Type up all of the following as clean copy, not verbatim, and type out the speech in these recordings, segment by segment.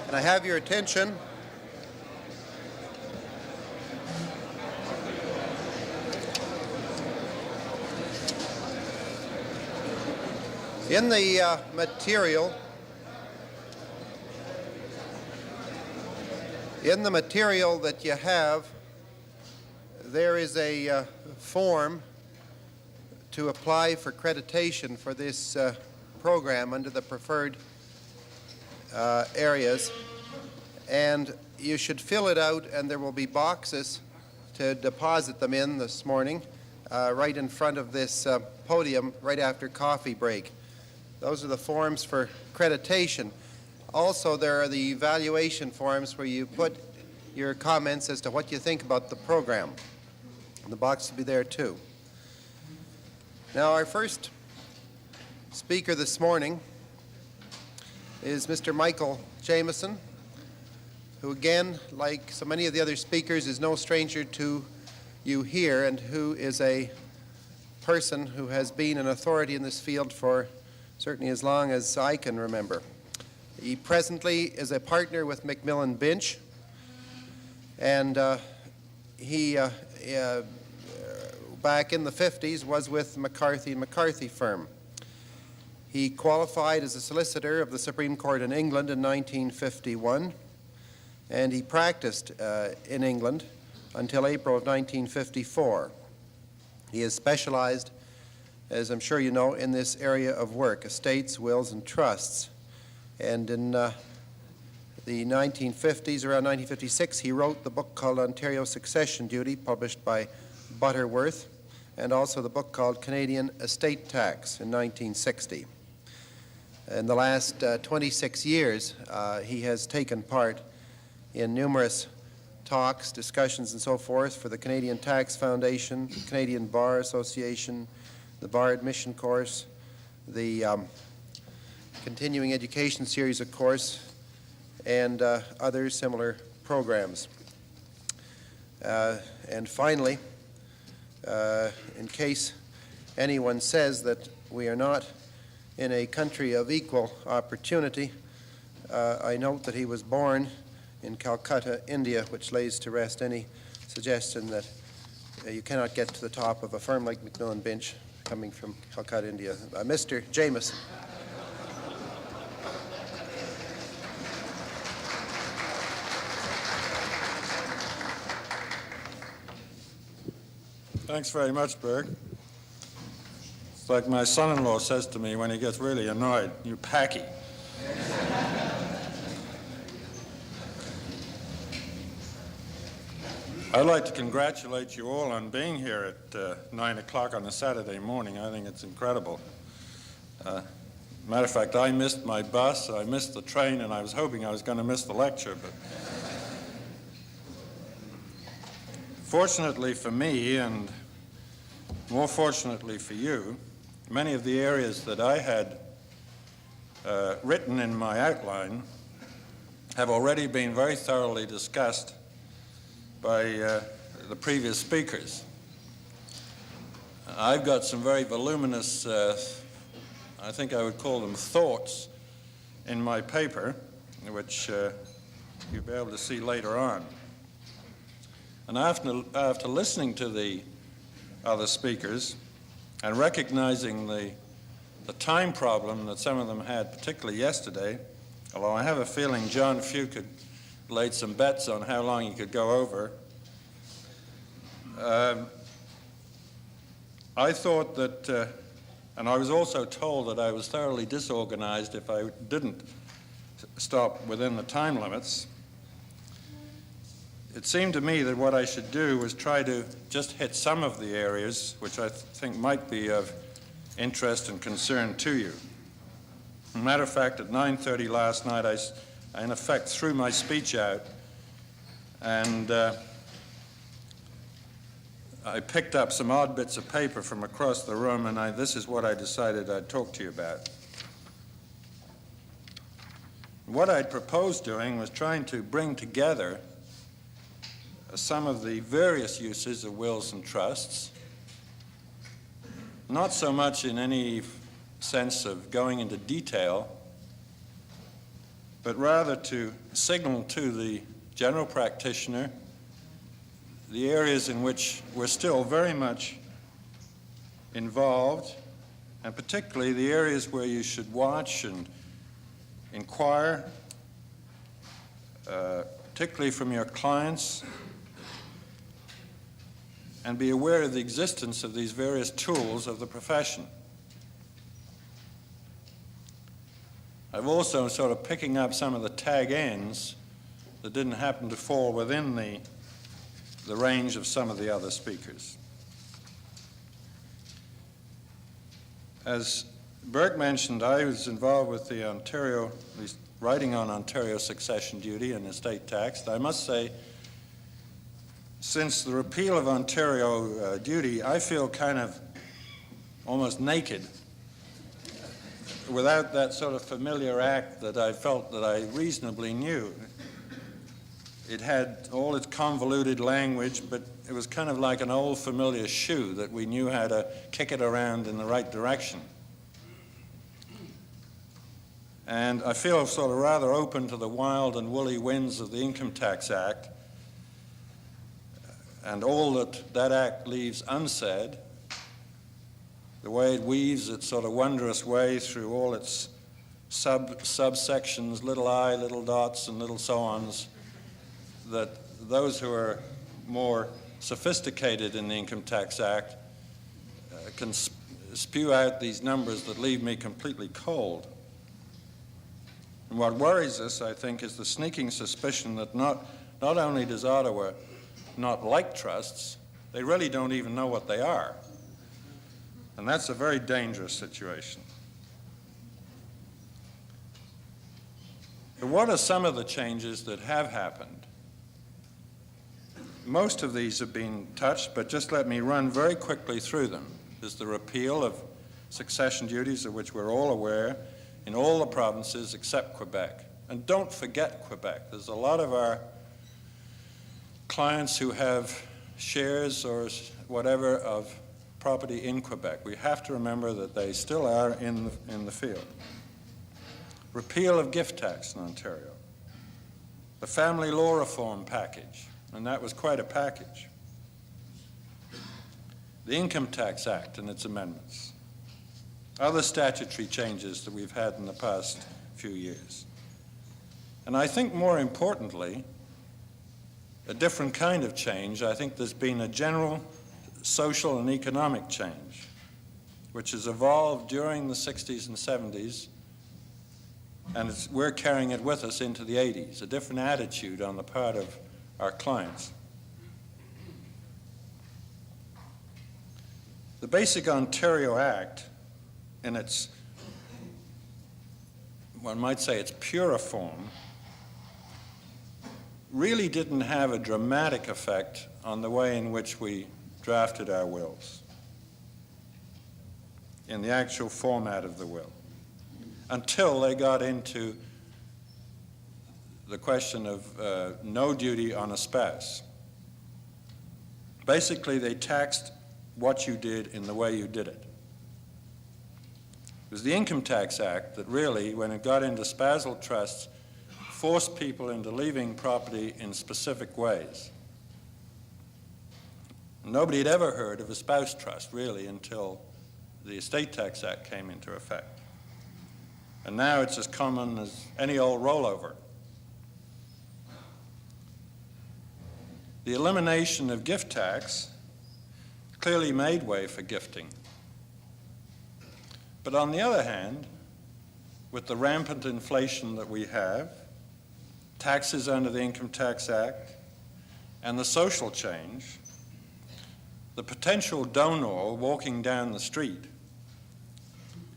And I have your attention. In the material that you have, there is a form to apply for accreditation for this program under the preferred areas, and you should fill it out, and there will be boxes to deposit them in this morning right in front of this podium right after coffee break. Those are the forms for accreditation. Also, there are the evaluation forms where you put your comments as to what you think about the program. The box will be there too. Now, our first speaker this morning is Mr. Michael Jameson, who again, like so many of the other speakers, is no stranger to you here, and who is a person who has been an authority in this field for certainly as long as I can remember. He presently is a partner with Macmillan Binch, and he back in the 50s was with McCarthy firm. He qualified as a solicitor of the Supreme Court in England in 1951, and he practiced in England until April of 1954. He is specialized, as I'm sure you know, in this area of work, estates, wills, and trusts. And in the 1950s, around 1956, he wrote the book called Ontario Succession Duty, published by Butterworth, and also the book called Canadian Estate Tax in 1960. In the last 26 years, he has taken part in numerous talks, discussions, and so forth for the Canadian Tax Foundation, the Canadian Bar Association, the Bar Admission Course, the Continuing Education Series, of course, and other similar programs. And finally, in case anyone says that we are not in a country of equal opportunity, I note that he was born in Calcutta, India, which lays to rest any suggestion that you cannot get to the top of a firm like Macmillan Binch coming from Calcutta, India. Mr. Jameson. Thanks very much, Burke. It's like my son-in-law says to me when he gets really annoyed, "You packy." I'd like to congratulate you all on being here at 9 o'clock on a Saturday morning. I think it's incredible. Matter of fact, I missed my bus, I missed the train, and I was hoping I was going to miss the lecture. But fortunately for me, and more fortunately for you, many of the areas that I had written in my outline have already been very thoroughly discussed by the previous speakers. I've got some very voluminous, I think I would call them thoughts, in my paper, which you'll be able to see later on. And after listening to the other speakers and recognizing the time problem that some of them had, particularly yesterday, although I have a feeling John Few could laid some bets on how long he could go over. I thought that, and I was also told that I was thoroughly disorganized if I didn't stop within the time limits. It seemed to me that what I should do was try to just hit some of the areas which I think might be of interest and concern to you. As a matter of fact, at 9:30 last night, I in effect threw my speech out, and I picked up some odd bits of paper from across the room, and this is what I decided I'd talk to you about. What I'd proposed doing was trying to bring together some of the various uses of wills and trusts, not so much in any sense of going into detail, but rather to signal to the general practitioner the areas in which we're still very much involved, and particularly the areas where you should watch and inquire, particularly from your clients, and be aware of the existence of these various tools of the profession. I've also sort of picking up some of the tag ends that didn't happen to fall within the range of some of the other speakers. As Burke mentioned, I was involved with the Ontario, at least writing on Ontario succession duty and estate tax. I must say, since the repeal of Ontario duty, I feel kind of almost naked without that sort of familiar act that I felt that I reasonably knew. It had all its convoluted language, but it was kind of like an old familiar shoe that we knew how to kick it around in the right direction. And I feel sort of rather open to the wild and woolly winds of the Income Tax Act, and all that that act leaves unsaid, the way it weaves its sort of wondrous way through all its subsections, little I, little dots, and little so-ons, that those who are more sophisticated in the Income Tax Act can spew out these numbers that leave me completely cold. And what worries us, I think, is the sneaking suspicion that not only does Ottawa not like trusts, they really don't even know what they are. And that's a very dangerous situation. But what are some of the changes that have happened? Most of these have been touched, but just let me run very quickly through them. There's the repeal of succession duties, of which we're all aware, in all the provinces except Quebec. And don't forget Quebec. There's a lot of our clients who have shares or whatever of property in Quebec. We have to remember that they still are in the field. Repeal of gift tax in Ontario. The family law reform package, and that was quite a package. The Income Tax Act and its amendments. Other statutory changes that we've had in the past few years. And I think more importantly, a different kind of change. I think there's been a general social and economic change, which has evolved during the 60s and 70s, and we're carrying it with us into the 80s, a different attitude on the part of our clients. The Basic Ontario Act, in its, one might say its purer form, really didn't have a dramatic effect on the way in which we drafted our wills, in the actual format of the will, until they got into the question of no duty on a spouse. Basically, they taxed what you did in the way you did it. It was the Income Tax Act that really, when it got into spousal trusts, forced people into leaving property in specific ways. Nobody had ever heard of a spouse trust, really, until the Estate Tax Act came into effect. And now it's as common as any old rollover. The elimination of gift tax clearly made way for gifting. But on the other hand, with the rampant inflation that we have, taxes under the Income Tax Act, and the social change, the potential donor walking down the street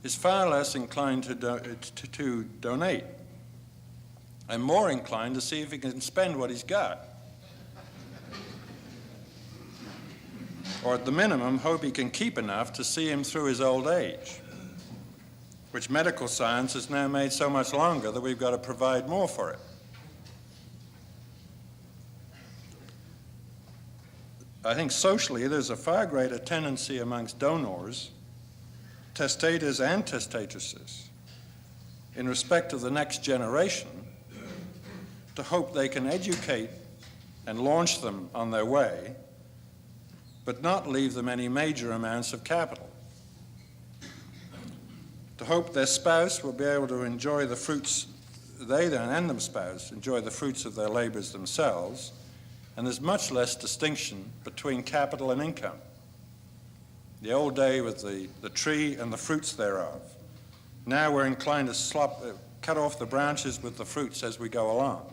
is far less inclined to donate and more inclined to see if he can spend what he's got. Or at the minimum, hope he can keep enough to see him through his old age, which medical science has now made so much longer that we've got to provide more for it. I think socially there's a far greater tendency amongst donors, testators and testatresses, in respect of the next generation, to hope they can educate and launch them on their way, but not leave them any major amounts of capital. To hope their spouse will be able to enjoy the fruits, they then and their spouse enjoy the fruits of their labors themselves, and there's much less distinction between capital and income. The old day with the tree and the fruits thereof. Now we're inclined to cut off the branches with the fruits as we go along.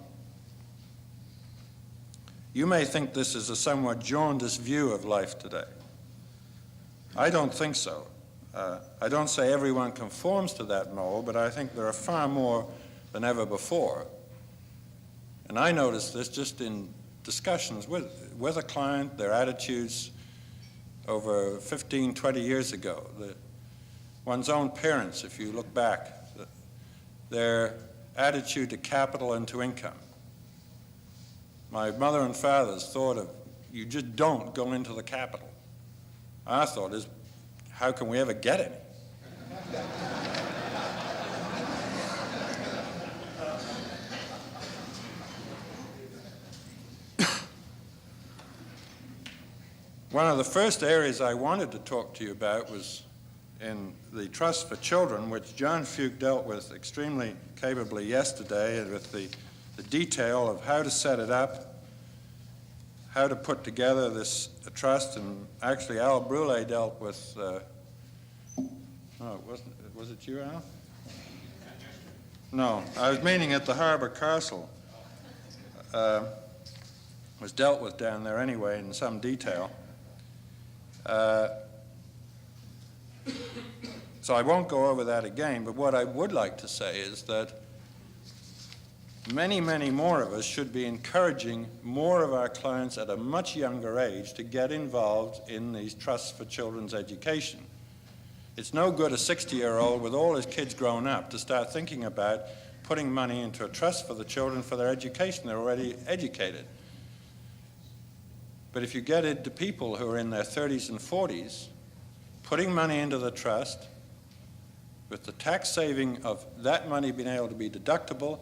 You may think this is a somewhat jaundiced view of life today. I don't think so. I don't say everyone conforms to that mold, but I think there are far more than ever before. And I noticed this just in discussions with a client, their attitudes over 15, 20 years ago. One's own parents, if you look back, their attitude to capital and to income. My mother and father's thought of, you just don't go into the capital. Our thought is, how can we ever get any? One of the first areas I wanted to talk to you about was in the Trust for Children, which John Fuke dealt with extremely capably yesterday, and with the detail of how to set it up, how to put together this trust, and actually Al Brule dealt with, was it you, Al? No, I was meaning at the Harbor Castle. Was dealt with down there anyway in some detail. So I won't go over that again, but what I would like to say is that many, many more of us should be encouraging more of our clients at a much younger age to get involved in these trusts for children's education. It's no good a 60-year-old with all his kids grown up to start thinking about putting money into a trust for the children for their education. They're already educated. But if you get into people who are in their 30s and 40s, putting money into the trust with the tax saving of that money being able to be deductible,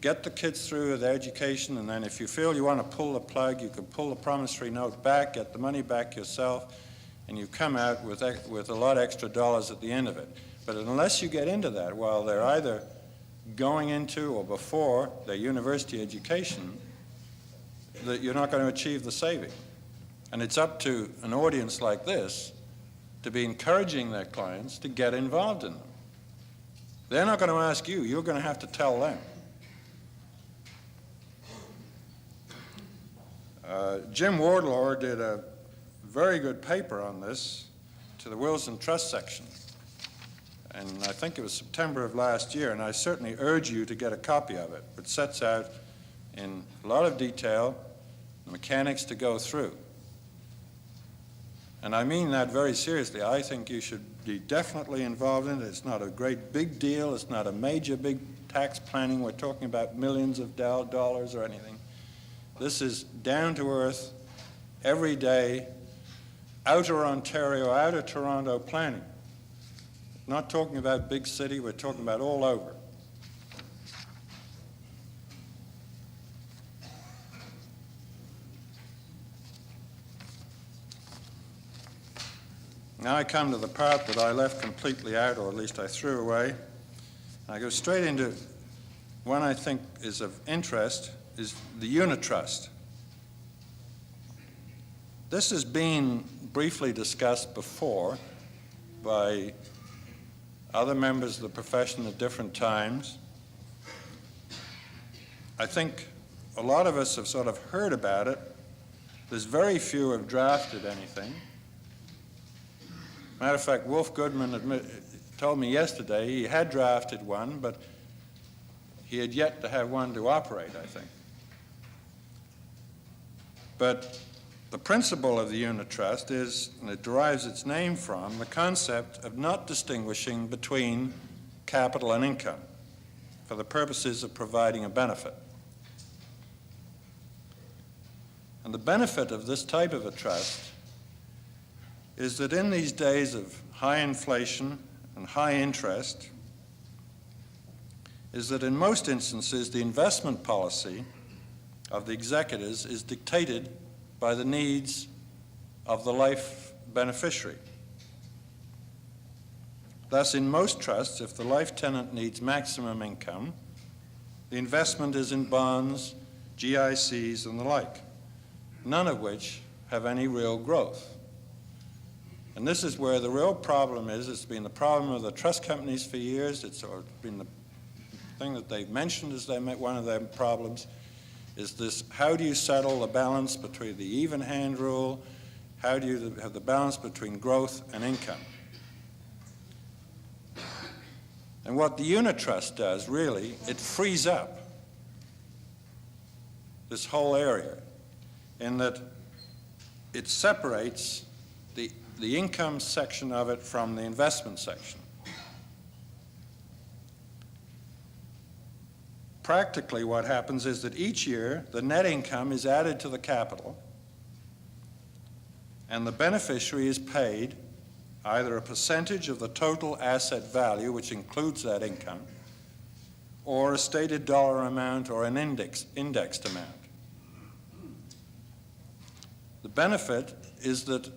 get the kids through their education, and then if you feel you want to pull the plug, you can pull the promissory note back, get the money back yourself, and you come out with a lot extra dollars at the end of it. But unless you get into that while they're either going into or before their university education, that you're not going to achieve the saving. And it's up to an audience like this to be encouraging their clients to get involved in them. They're not going to ask you, you're going to have to tell them. Jim Wardlaw did a very good paper on this to the Wills and Trust section. And I think it was September of last year, and I certainly urge you to get a copy of it. It sets out in a lot of detail the mechanics to go through. And I mean that very seriously. I think you should be definitely involved in it. It's not a great big deal. It's not a major big tax planning. We're talking about millions of dollars or anything. This is down to earth, every day, outer Ontario, outer Toronto planning. Not talking about big city, we're talking about all over. Now I come to the part that I left completely out, or at least I threw away. I go straight into one I think is of interest, is the unit trust. This has been briefly discussed before by other members of the profession at different times. I think a lot of us have sort of heard about it. There's very few who have drafted anything. Matter of fact, Wolf Goodman told me yesterday he had drafted one, but he had yet to have one to operate, I think. But the principle of the unit trust is, and it derives its name from, the concept of not distinguishing between capital and income for the purposes of providing a benefit. And the benefit of this type of a trust is that in these days of high inflation and high interest, is that in most instances, the investment policy of the executors is dictated by the needs of the life beneficiary. Thus, in most trusts, if the life tenant needs maximum income, the investment is in bonds, GICs, and the like, none of which have any real growth. And this is where the real problem is. It's been the problem of the trust companies for years. It's been the thing that they've mentioned as one of their problems, is this: how do you settle the balance between the even hand rule? How do you have the balance between growth and income? And what the unit trust does, really, it frees up this whole area in that it separates the income section of it from the investment section. Practically, what happens is that each year the net income is added to the capital, and the beneficiary is paid either a percentage of the total asset value, which includes that income, or a stated dollar amount or an indexed amount. The benefit is that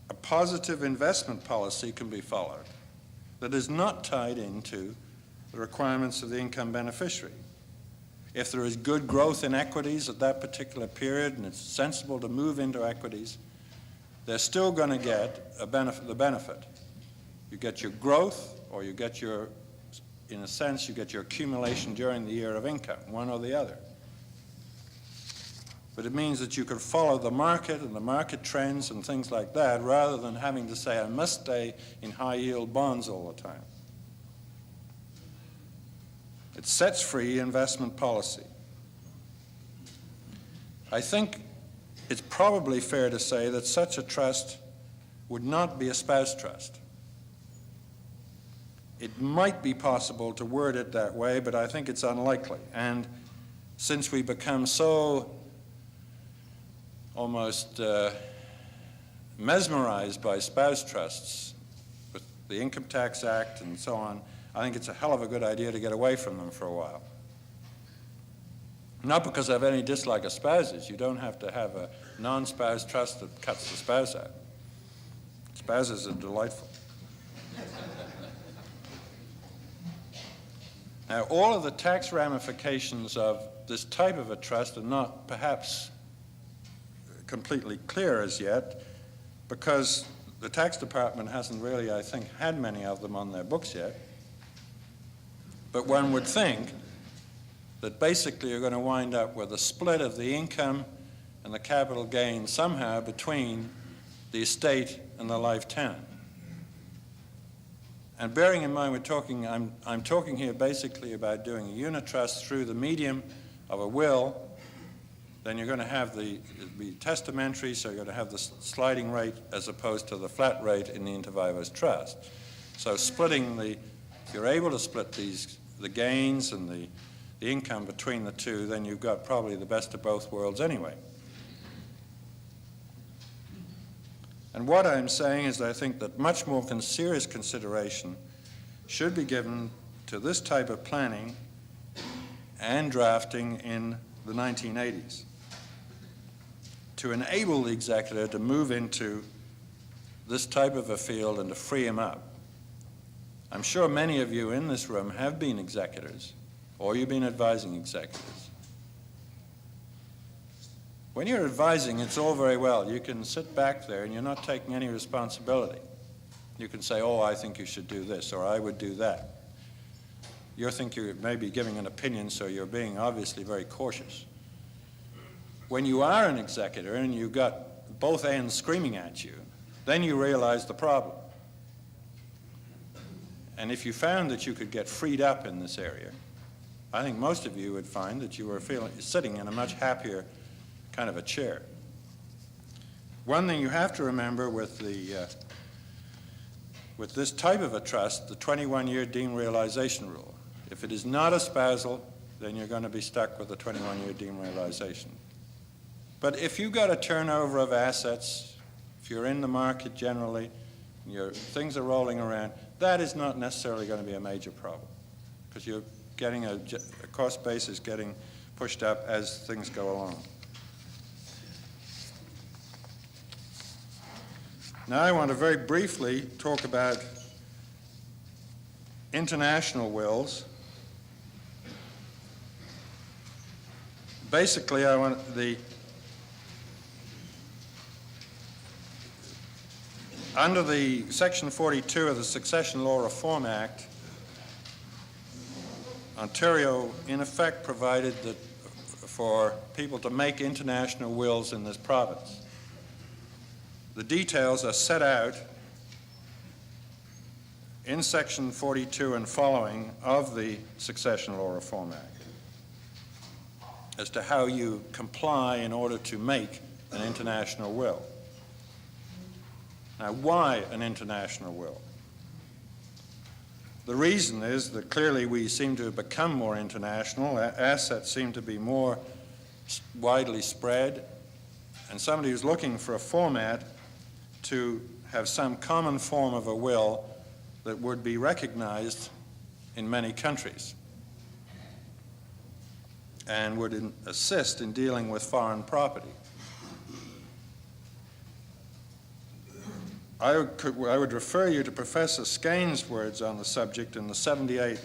a positive investment policy can be followed that is not tied into the requirements of the income beneficiary. If there is good growth in equities at that particular period and it's sensible to move into equities, they're still going to get the benefit. You get your growth, or you get your, in a sense, you get your accumulation during the year of income, one or the other. But it means that you can follow the market and the market trends and things like that, rather than having to say, I must stay in high-yield bonds all the time. It sets free investment policy. I think it's probably fair to say that such a trust would not be a spouse trust. It might be possible to word it that way, but I think it's unlikely. And since we become so almost mesmerized by spouse trusts with the Income Tax Act and so on, I think it's a hell of a good idea to get away from them for a while. Not because I have any dislike of spouses. You don't have to have a non-spouse trust that cuts the spouse out. Spouses are delightful. Now, all of the tax ramifications of this type of a trust are not perhaps completely clear as yet, because the tax department hasn't really, I think, had many of them on their books yet. But one would think that basically you're going to wind up with a split of the income and the capital gain somehow between the estate and the life tenant. And bearing in mind I'm talking here basically about doing a unit trust through the medium of a will. Then you're going to have it'll be testamentary, so you're going to have the sliding rate as opposed to the flat rate in the inter vivos trust. So if you're able to split the gains and the income between the two, then you've got probably the best of both worlds anyway. And what I'm saying is that I think that much more serious consideration should be given to this type of planning and drafting in the 1980s to enable the executor to move into this type of a field and to free him up. I'm sure many of you in this room have been executors, or you've been advising executors. When you're advising, it's all very well. You can sit back there and you're not taking any responsibility. You can say, oh, I think you should do this, or I would do that. You think you may be giving an opinion, so you're being obviously very cautious. When you are an executor and you've got both ends screaming at you, then you realize the problem. And if you found that you could get freed up in this area, I think most of you would find that you were sitting in a much happier kind of a chair. One thing you have to remember with this type of a trust, the 21-year deemed realization rule. If it is not a spousal, then you're going to be stuck with the 21-year deemed realization. But if you've got a turnover of assets, if you're in the market generally, things are rolling around, that is not necessarily going to be a major problem, because you're getting a cost base is getting pushed up as things go along. Now I want to very briefly talk about international wills. Basically, I want under the Section 42 of the Succession Law Reform Act, Ontario, in effect, provided that for people to make international wills in this province. The details are set out in Section 42 and following of the Succession Law Reform Act as to how you comply in order to make an international will. Now, why an international will? The reason is that clearly we seem to have become more international, assets seem to be more widely spread, and somebody who's looking for a format to have some common form of a will that would be recognized in many countries and would assist in dealing with foreign property. I would refer you to Professor Skane's words on the subject in the 78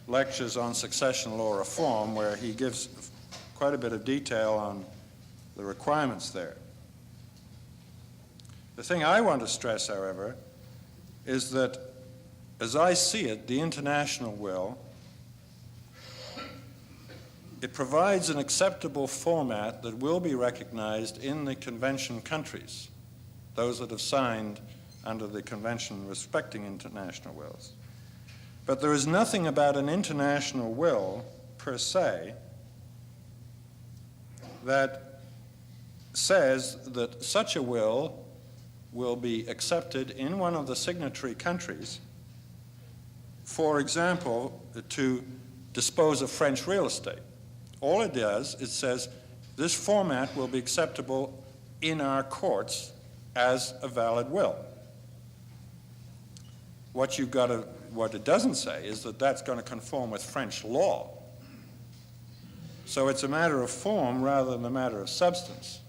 lectures on succession law reform, where he gives quite a bit of detail on the requirements there. The thing I want to stress, however, is that, as I see it, the international will, it provides an acceptable format that will be recognized in the convention countries, those that have signed under the convention respecting international wills. But there is nothing about an international will, per se, that says that such a will be accepted in one of the signatory countries, for example, to dispose of French real estate. All it does, it says, this format will be acceptable in our courts as a valid will. What it doesn't say is that that's going to conform with French law. So it's a matter of form rather than a matter of substance,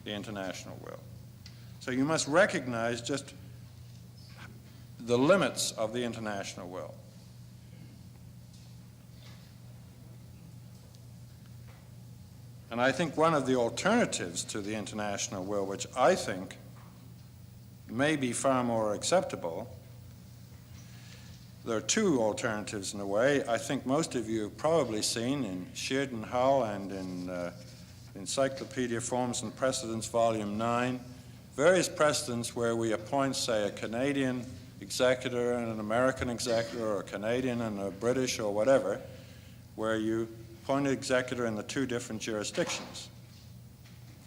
the international will. So you must recognize just the limits of the international will. And I think one of the alternatives to the international will, which I think may be far more acceptable, there are two alternatives in a way. I think most of you have probably seen in Sheardon Hull and in Encyclopedia Forms and Precedents, Volume 9, various precedents where we appoint, say, a Canadian executor and an American executor, or a Canadian and a British or whatever, where you appoint an executor in the two different jurisdictions.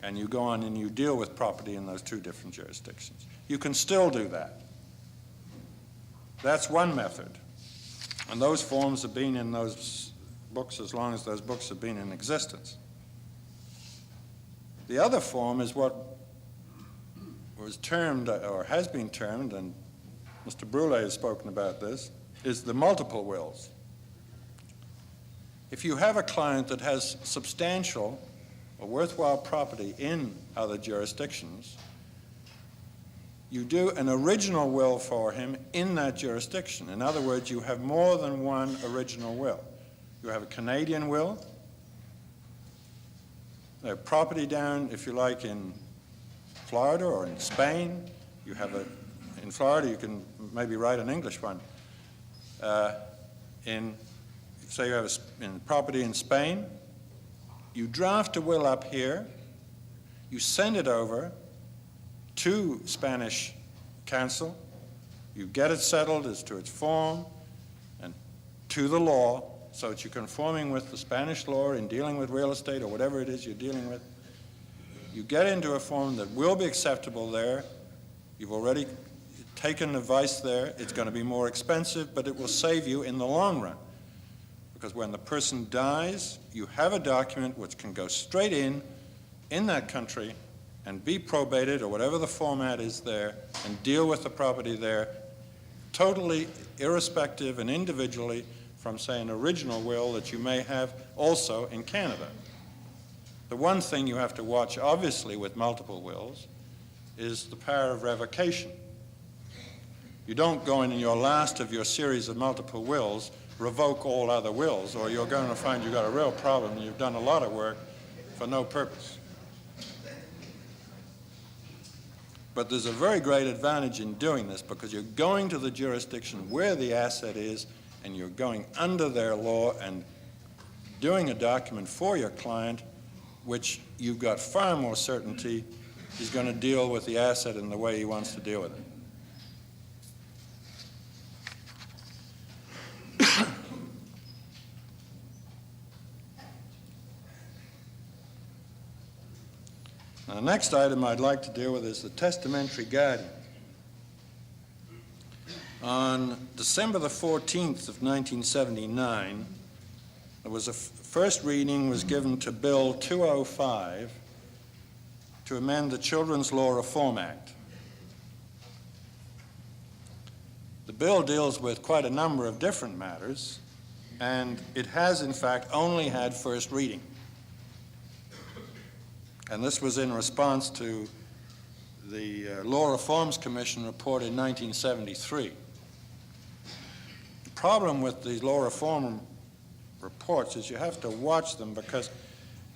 And you go on and you deal with property in those two different jurisdictions. You can still do that. That's one method. And those forms have been in those books as long as those books have been in existence. The other form is what was termed, or has been termed, and Mr. Brule has spoken about this, is the multiple wills. If you have a client that has substantial or worthwhile property in other jurisdictions, you do an original will for him in that jurisdiction. In other words, you have more than one original will. You have a Canadian will, a property down, if you like, in Florida or in Spain. You have in Florida, you can maybe write an English one. Say you have a property in Spain, you draft a will up here, you send it over to Spanish counsel, you get it settled as to its form and to the law, so that you're conforming with the Spanish law in dealing with real estate or whatever it is you're dealing with. You get into a form that will be acceptable there. You've already taken advice there. It's going to be more expensive, but it will save you in the long run. Because when the person dies, you have a document which can go straight in that country and be probated, or whatever the format is there, and deal with the property there, totally irrespective and individually from, say, an original will that you may have also in Canada. The one thing you have to watch, obviously, with multiple wills is the power of revocation. You don't go in your last of your series of multiple wills, revoke all other wills, or you're going to find you've got a real problem and you've done a lot of work for no purpose. But there's a very great advantage in doing this because you're going to the jurisdiction where the asset is and you're going under their law and doing a document for your client which you've got far more certainty he's going to deal with the asset in the way he wants to deal with it. Now, the next item I'd like to deal with is the testamentary guardian. On December the 14th of 1979, there was first reading was given to Bill 205 to amend the Children's Law Reform Act. The bill deals with quite a number of different matters, and it has, in fact, only had first reading. And this was in response to the Law Reforms Commission report in 1973. The problem with these law reform reports is you have to watch them because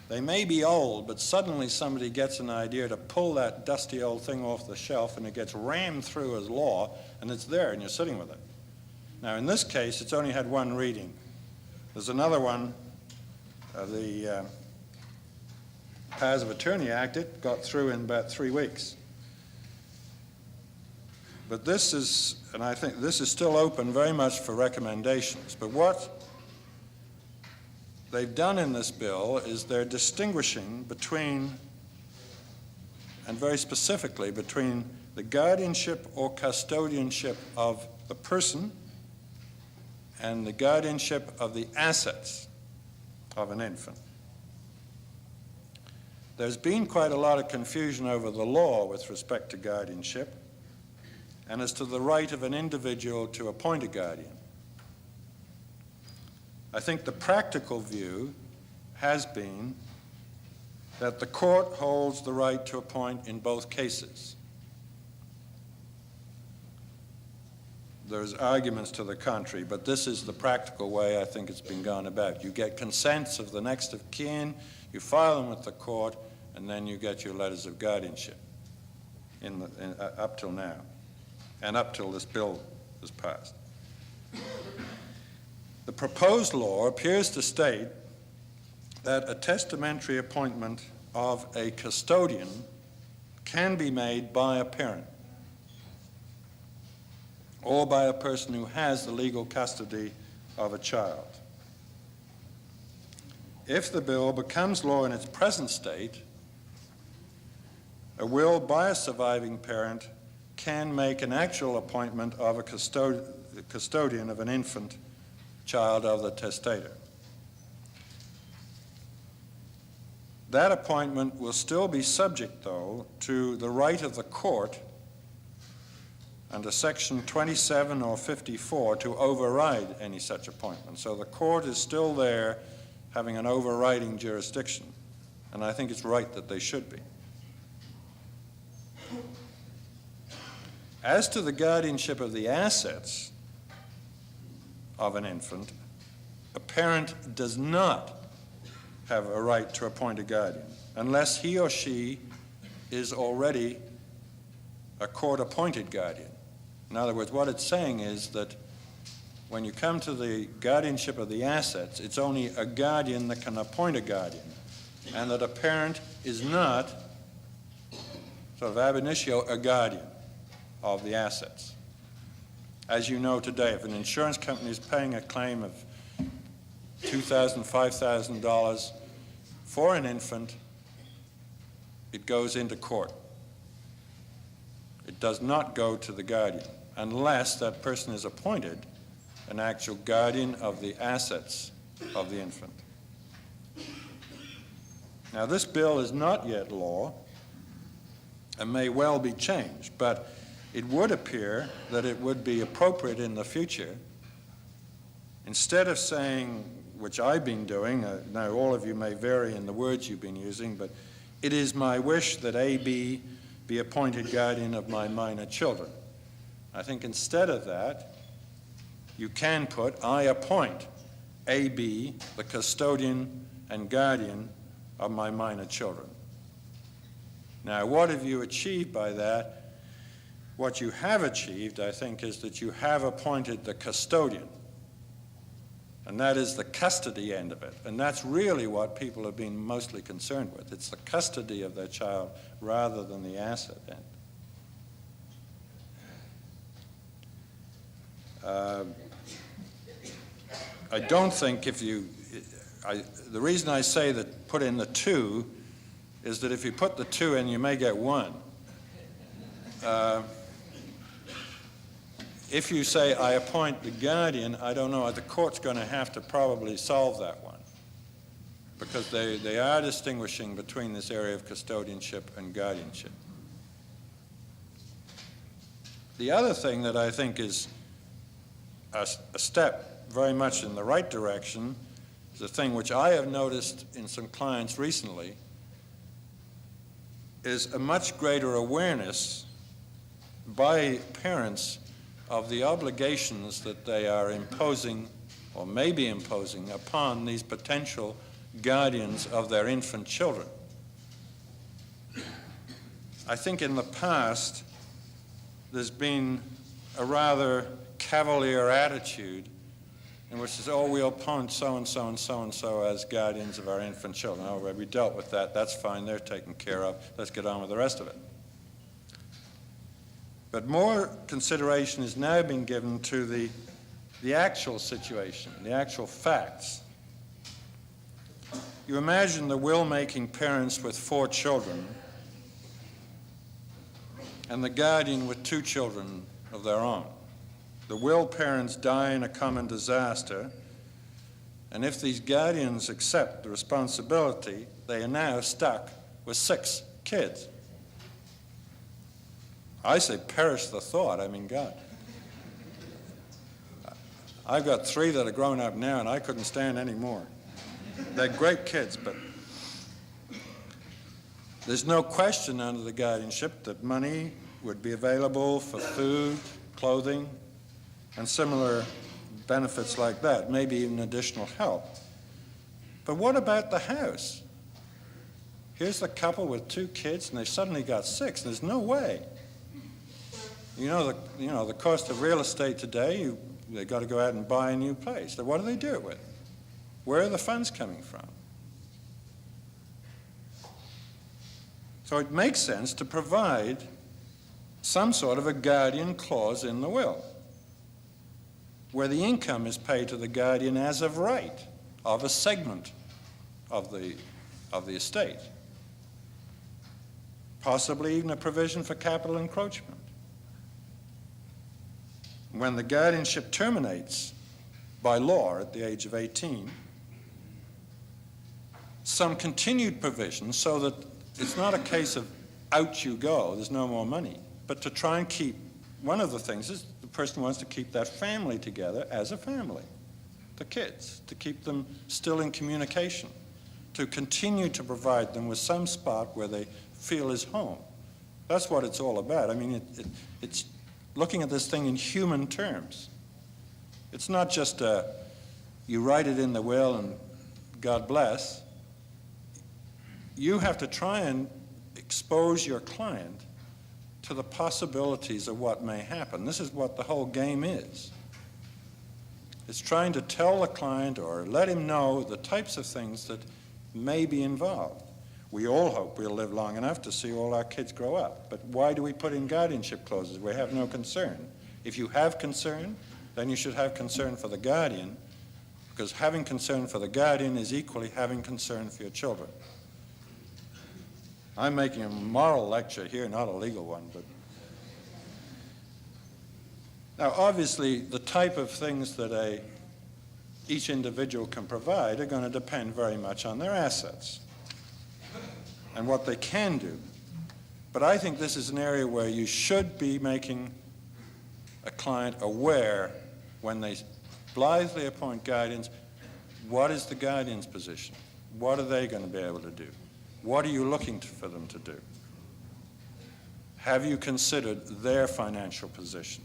they may be old, but suddenly somebody gets an idea to pull that dusty old thing off the shelf and it gets rammed through as law and it's there and you're sitting with it. Now in this case, it's only had one reading. There's another one, the Powers of Attorney Act, it got through in about 3 weeks. But this is, and I think this is still open very much for recommendations, but what they've done in this bill is they're distinguishing between, and very specifically between, the guardianship or custodianship of the person and the guardianship of the assets of an infant. There's been quite a lot of confusion over the law with respect to guardianship and as to the right of an individual to appoint a guardian. I think the practical view has been that the court holds the right to appoint in both cases. There's arguments to the contrary, but this is the practical way I think it's been gone about. You get consents of the next of kin, you file them with the court, and then you get your letters of guardianship up till now, and up till this bill is passed. The proposed law appears to state that a testamentary appointment of a custodian can be made by a parent or by a person who has the legal custody of a child. If the bill becomes law in its present state, a will by a surviving parent can make an actual appointment of a custodian of an infant child of the testator. That appointment will still be subject, though, to the right of the court under Section 27 or 54 to override any such appointment. So the court is still there having an overriding jurisdiction, and I think it's right that they should be. As to the guardianship of the assets of an infant, a parent does not have a right to appoint a guardian unless he or she is already a court-appointed guardian. In other words, what it's saying is that when you come to the guardianship of the assets, it's only a guardian that can appoint a guardian, and that a parent is not, sort of ab initio, a guardian of the assets. As you know today, if an insurance company is paying a claim of $2,000, $5,000 for an infant, it goes into court. It does not go to the guardian unless that person is appointed an actual guardian of the assets of the infant. Now, this bill is not yet law and may well be changed, but it would appear that it would be appropriate in the future instead of saying, which I've been doing, now all of you may vary in the words you've been using, but it is my wish that A.B. be appointed guardian of my minor children. I think instead of that, you can put, I appoint A.B. the custodian and guardian of my minor children. Now, what have you achieved by that? What you have achieved, I think, is that you have appointed the custodian. And that is the custody end of it. And that's really what people have been mostly concerned with. It's the custody of their child rather than the asset end. I don't think the reason I say that put in the two is that if you put the two in, you may get one. If you say, I appoint the guardian, I don't know, the court's going to have to probably solve that one, because they are distinguishing between this area of custodianship and guardianship. The other thing that I think is a step very much in the right direction is a thing which I have noticed in some clients recently, is a much greater awareness by parents of the obligations that they are imposing or may be imposing upon these potential guardians of their infant children. I think in the past there's been a rather cavalier attitude in which says, oh, we'll appoint so-and-so and so-and-so as guardians of our infant children. Oh, we dealt with that, that's fine, they're taken care of, let's get on with the rest of it. But more consideration is now being given to the actual situation, the actual facts. You imagine the will-making parents with 4 children and the guardian with 2 children of their own. The will parents die in a common disaster, and if these guardians accept the responsibility, they are now stuck with 6 kids. I say perish the thought, I mean, God. I've got 3 that are grown up now, and I couldn't stand any more. They're great kids, but there's no question under the guardianship that money would be available for food, clothing, and similar benefits like that, maybe even additional help. But what about the house? Here's the couple with 2 kids, and they've suddenly got 6. There's no way. You know the cost of real estate today, they've got to go out and buy a new place. So what do they do it with? Where are the funds coming from? So it makes sense to provide some sort of a guardian clause in the will, where the income is paid to the guardian as of right of a segment of the estate. Possibly even a provision for capital encroachment. When the guardianship terminates by law at the age of 18, some continued provision so that it's not a case of out you go, there's no more money, but to try and keep, one of the things is the person wants to keep that family together as a family, the kids, to keep them still in communication, to continue to provide them with some spot where they feel is home. That's what it's all about. I mean, it's looking at this thing in human terms. It's not just you write it in the will and God bless. You have to try and expose your client to the possibilities of what may happen. This is what the whole game is. It's trying to tell the client or let him know the types of things that may be involved. We all hope we'll live long enough to see all our kids grow up. But why do we put in guardianship clauses? We have no concern. If you have concern, then you should have concern for the guardian, because having concern for the guardian is equally having concern for your children. I'm making a moral lecture here, not a legal one, but now obviously the type of things that each individual can provide are going to depend very much on their assets and what they can do. But I think this is an area where you should be making a client aware when they blithely appoint guardians, what is the guardian's position? What are they going to be able to do? What are you looking for them to do? Have you considered their financial position?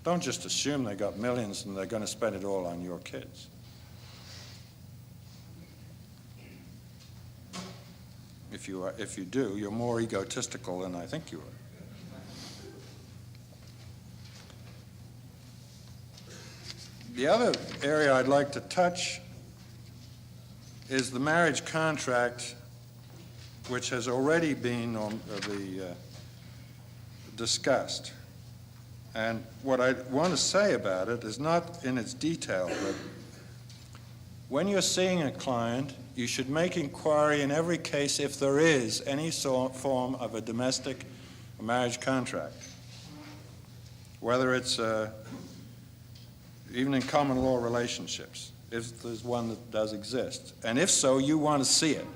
Don't just assume they got millions and they're going to spend it all on your kids. If you do, you're more egotistical than I think you are. The other area I'd like to touch is the marriage contract, which has already been discussed. And what I want to say about it is not in its detail, but when you're seeing a client, you should make inquiry in every case if there is any form of a domestic marriage contract, whether it's even in common law relationships, if there's one that does exist. And if so, you want to see it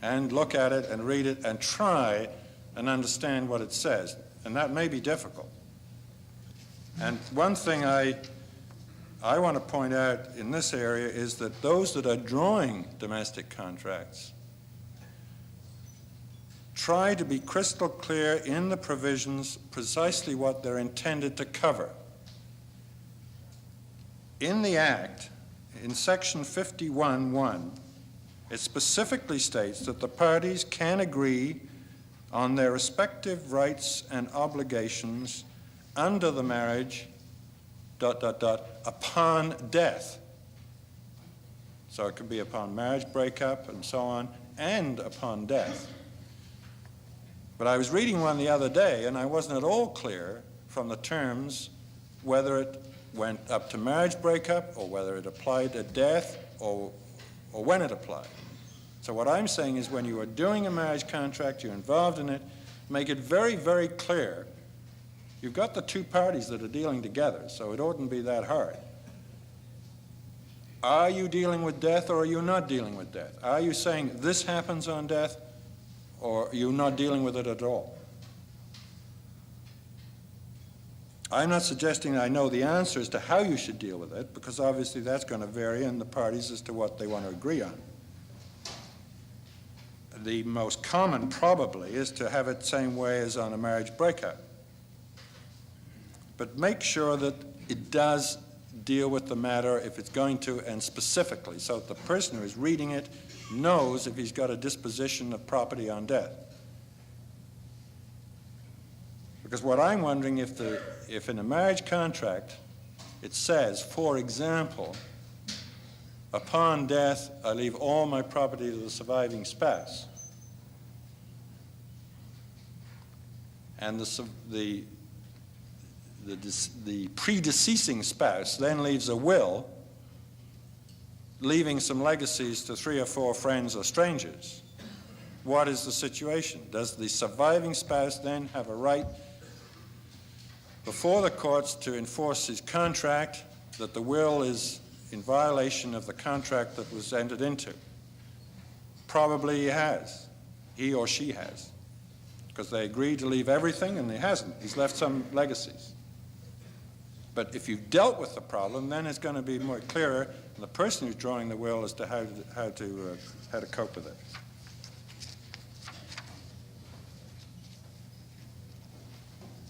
and look at it and read it and try and understand what it says. And that may be difficult. And one thing I want to point out in this area is that those that are drawing domestic contracts try to be crystal clear in the provisions precisely what they're intended to cover. In the Act, in Section 51(1), it specifically states that the parties can agree on their respective rights and obligations under the marriage, ... upon death. So it could be upon marriage breakup and so on, and upon death. But I was reading one the other day, and I wasn't at all clear from the terms whether it went up to marriage breakup or whether it applied at death or when it applied. So what I'm saying is when you are doing a marriage contract, you're involved in it, make it very, very clear. You've got the two parties that are dealing together, so it oughtn't be that hard. Are you dealing with death or are you not dealing with death? Are you saying this happens on death or are you not dealing with it at all? I'm not suggesting I know the answer as to how you should deal with it, because obviously that's going to vary in the parties as to what they want to agree on. The most common probably is to have it the same way as on a marriage breakup. But make sure that it does deal with the matter if it's going to, and specifically, so that the person who is reading it knows if he's got a disposition of property on death. Because what I'm wondering, if in a marriage contract it says, for example, upon death I leave all my property to the surviving spouse, and the predeceasing spouse then leaves a will leaving some legacies to 3 or 4 friends or strangers, what is the situation? Does the surviving spouse then have a right before the courts to enforce his contract that the will is in violation of the contract that was entered into? Probably he has. He or she has. Because they agreed to leave everything and he hasn't. He's left some legacies. But if you've dealt with the problem, then it's going to be more clearer to the person who's drawing the will as to how to cope with it.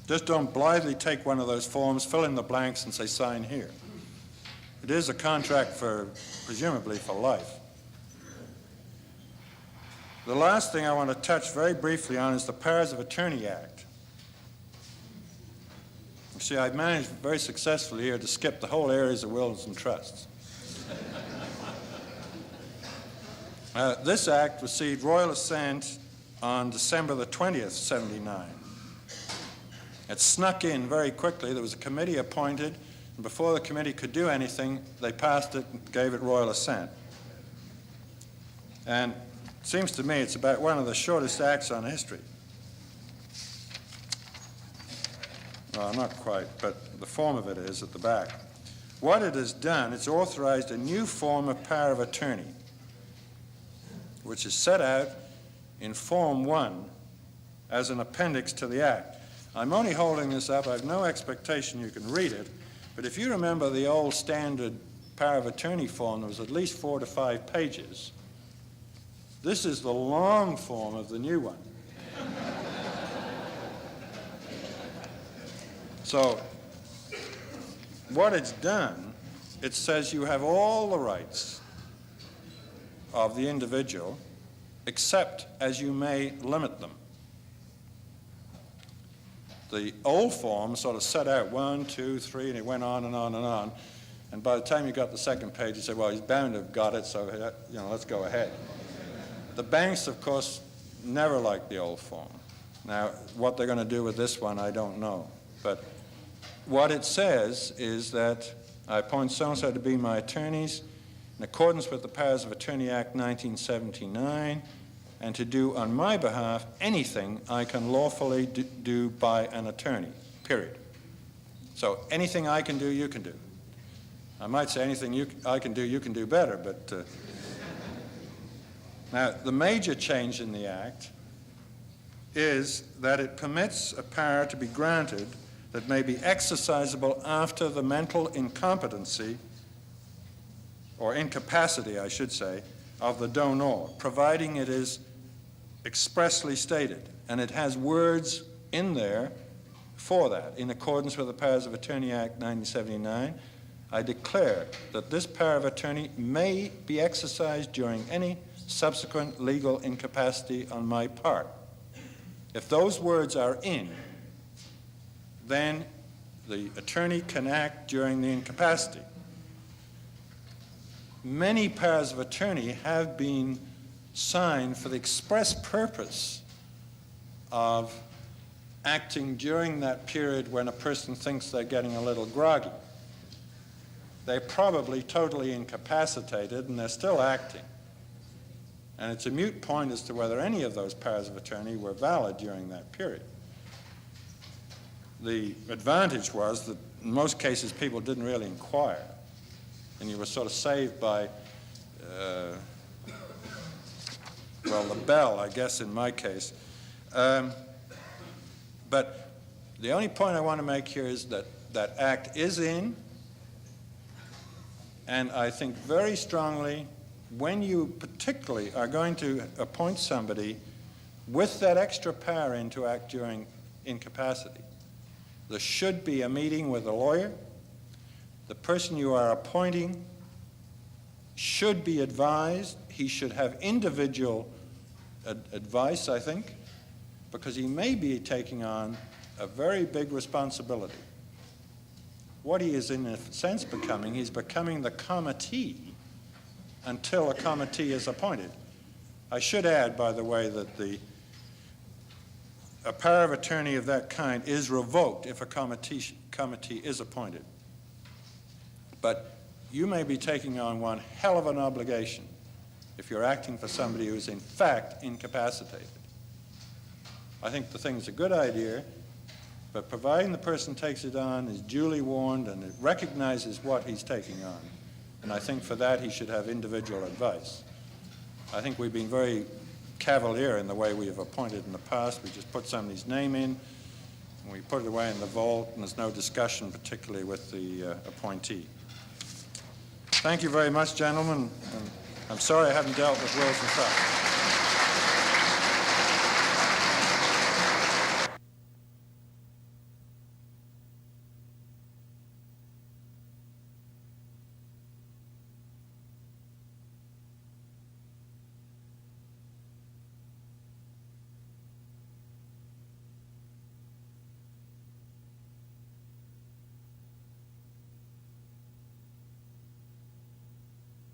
Just don't blithely take one of those forms, fill in the blanks, and say, sign here. It is a contract for, presumably, for life. The last thing I want to touch very briefly on is the Powers of Attorney Act. You see, I've managed very successfully here to skip the whole areas of wills and trusts. This act received royal assent on December the 20th, 79. It snuck in very quickly. There was a committee appointed, and before the committee could do anything, they passed it and gave it royal assent. And it seems to me it's about one of the shortest acts on history. Well, not quite, but the form of it is at the back. What it has done, it's authorized a new form of power of attorney, which is set out in Form 1 as an appendix to the Act. I'm only holding this up. I have no expectation you can read it, But if you remember the old standard power of attorney form, there was at least 4 to 5 pages. This is the long form of the new one. So what it's done, it says you have all the rights of the individual, except as you may limit them. The old form sort of set out 1, 2, 3, and it went on and on and on. And by the time you got the second page, you said, well, he's bound to have got it, so let's go ahead. The banks, of course, never liked the old form. Now, what they're going to do with this one, I don't know. But what it says is that I appoint so-and-so to be my attorneys in accordance with the Powers of Attorney Act 1979, and to do on my behalf anything I can lawfully do by an attorney, period. So anything I can do, you can do. I might say anything I can do, you can do better, but now the major change in the Act is that it permits a power to be granted that may be exercisable after the mental incompetency, or incapacity, I should say, of the donor, providing it is expressly stated. And it has words in there for that. In accordance with the Powers of Attorney Act 1979, I declare that this power of attorney may be exercised during any subsequent legal incapacity on my part. If those words are in, then the attorney can act during the incapacity. Many powers of attorney have been signed for the express purpose of acting during that period when a person thinks they're getting a little groggy. They're probably totally incapacitated and they're still acting. And it's a moot point as to whether any of those powers of attorney were valid during that period. The advantage was that in most cases people didn't really inquire, and you were sort of saved by, well, the bell, I guess, in my case. But the only point I want to make here is that that act is in, and I think very strongly when you particularly are going to appoint somebody with that extra power in to act during incapacity, there should be a meeting with a lawyer. The person you are appointing should be advised. He should have individual advice, I think, because he may be taking on a very big responsibility. What he is in a sense becoming, he's becoming the committee until a committee is appointed. I should add, by the way, that a power of attorney of that kind is revoked if a committee is appointed. But you may be taking on one hell of an obligation if you're acting for somebody who is in fact incapacitated. I think the thing's a good idea, but providing the person takes it on, is duly warned, and it recognizes what he's taking on. And I think for that he should have individual advice. I think we've been very cavalier in the way we have appointed in the past. We just put somebody's name in, and we put it away in the vault, and there's no discussion particularly with the appointee. Thank you very much, gentlemen. And I'm sorry I haven't dealt with wills and trusts.